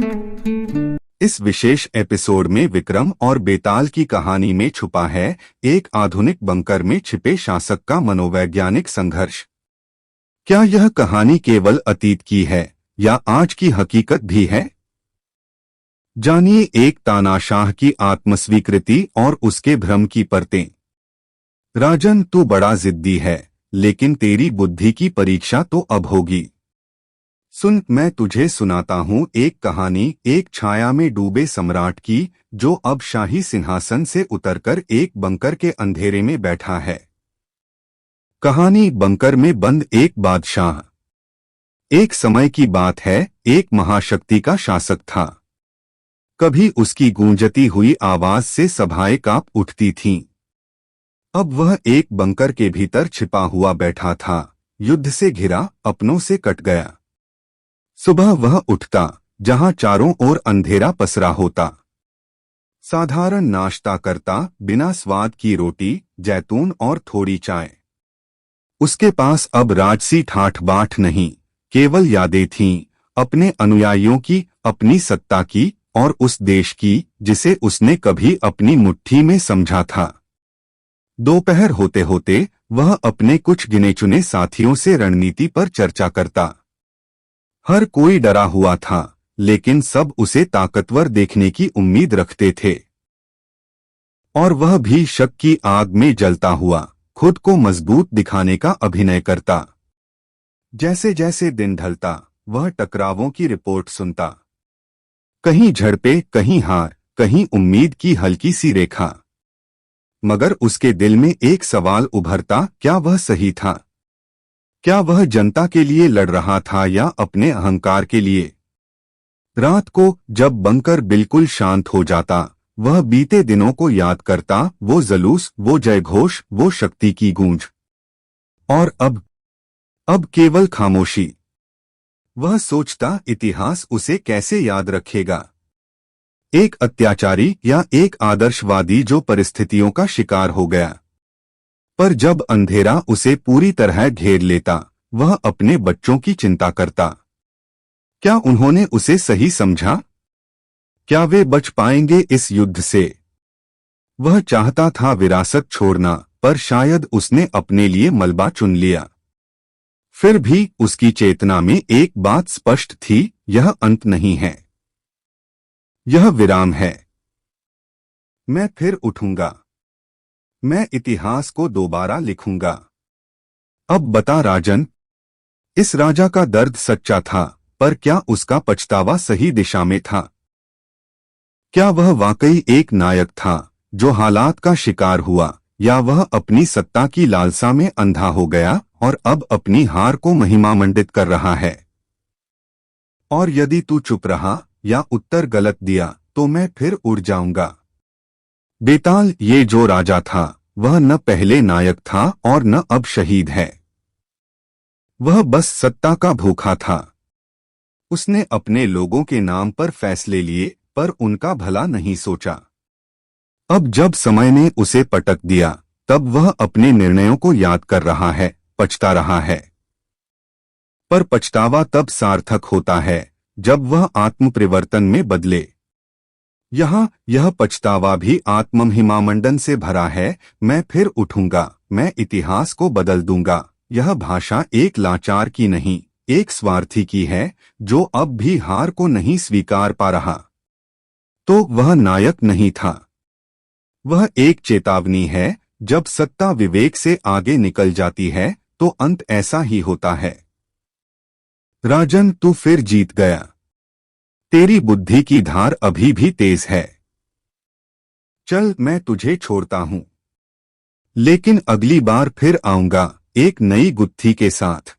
इस विशेष एपिसोड में विक्रम और बेताल की कहानी में छुपा है एक आधुनिक बंकर में छिपे शासक का मनोवैज्ञानिक संघर्ष। क्या यह कहानी केवल अतीत की है या आज की हकीकत भी है? जानिए एक तानाशाह की आत्मस्वीकृति और उसके भ्रम की परतें। राजन, तू बड़ा जिद्दी है, लेकिन तेरी बुद्धि की परीक्षा तो अब होगी। सुन, मैं तुझे सुनाता हूँ एक कहानी एक छाया में डूबे सम्राट की, जो अब शाही सिंहासन से उतरकर एक बंकर के अंधेरे में बैठा है। कहानी बंकर में बंद एक बादशाह। एक समय की बात है, एक महाशक्ति का शासक था। कभी उसकी गूंजती हुई आवाज से सभाएं कांप उठती थीं। अब वह एक बंकर के भीतर छिपा हुआ बैठा था, युद्ध से घिरा, अपनों से कट गया। सुबह वह उठता, जहां चारों ओर अंधेरा पसरा होता। साधारण नाश्ता करता, बिना स्वाद की रोटी, जैतून और थोड़ी चाय। उसके पास अब राजसी ठाठ बाट नहीं, केवल यादें थीं, अपने अनुयायियों की, अपनी सत्ता की और उस देश की जिसे उसने कभी अपनी मुट्ठी में समझा था। दोपहर होते होते वह अपने कुछ गिने चुने साथियों से रणनीति पर चर्चा करता। हर कोई डरा हुआ था, लेकिन सब उसे ताकतवर देखने की उम्मीद रखते थे। और वह भी शक की आग में जलता हुआ, खुद को मजबूत दिखाने का अभिनय करता। जैसे जैसे दिन ढलता, वह टकरावों की रिपोर्ट सुनता। कहीं झड़पे, कहीं हार, कहीं उम्मीद की हल्की सी रेखा। मगर उसके दिल में एक सवाल उभरता, क्या वह सही था? क्या वह जनता के लिए लड़ रहा था या अपने अहंकार के लिए? रात को जब बंकर बिल्कुल शांत हो जाता, वह बीते दिनों को याद करता, वो जुलूस, वो जयघोष, वो शक्ति की गूंज। और अब केवल खामोशी। वह सोचता, इतिहास उसे कैसे याद रखेगा? एक अत्याचारी या एक आदर्शवादी जो परिस्थितियों का शिकार हो गया। पर जब अंधेरा उसे पूरी तरह घेर लेता, वह अपने बच्चों की चिंता करता। क्या उन्होंने उसे सही समझा? क्या वे बच पाएंगे इस युद्ध से? वह चाहता था विरासत छोड़ना, पर शायद उसने अपने लिए मलबा चुन लिया। फिर भी उसकी चेतना में एक बात स्पष्ट थी, यह अंत नहीं है, यह विराम है। मैं फिर उठूंगा, मैं इतिहास को दोबारा लिखूंगा। अब बता राजन, इस राजा का दर्द सच्चा था, पर क्या उसका पछतावा सही दिशा में था? क्या वह वाकई एक नायक था जो हालात का शिकार हुआ, या वह अपनी सत्ता की लालसा में अंधा हो गया और अब अपनी हार को महिमामंडित कर रहा है? और यदि तू चुप रहा या उत्तर गलत दिया, तो मैं फिर उड़ जाऊंगा। बेताल, ये जो राजा था, वह न पहले नायक था और न अब शहीद है। वह बस सत्ता का भूखा था। उसने अपने लोगों के नाम पर फैसले लिए, पर उनका भला नहीं सोचा। अब जब समय ने उसे पटक दिया, तब वह अपने निर्णयों को याद कर रहा है, पछता रहा है। पर पछतावा तब सार्थक होता है जब वह आत्मपरिवर्तन में बदले। यहाँ यह पछतावा भी आत्महिमामंडन से भरा है। मैं फिर उठूंगा, मैं इतिहास को बदल दूंगा। यह भाषा एक लाचार की नहीं, एक स्वार्थी की है, जो अब भी हार को नहीं स्वीकार पा रहा। तो वह नायक नहीं था, वह एक चेतावनी है। जब सत्ता विवेक से आगे निकल जाती है, तो अंत ऐसा ही होता है। राजन, तू फिर जीत गया। तेरी बुद्धि की धार अभी भी तेज है। चल, मैं तुझे छोड़ता हूं, लेकिन अगली बार फिर आऊंगा, एक नई गुत्थी के साथ।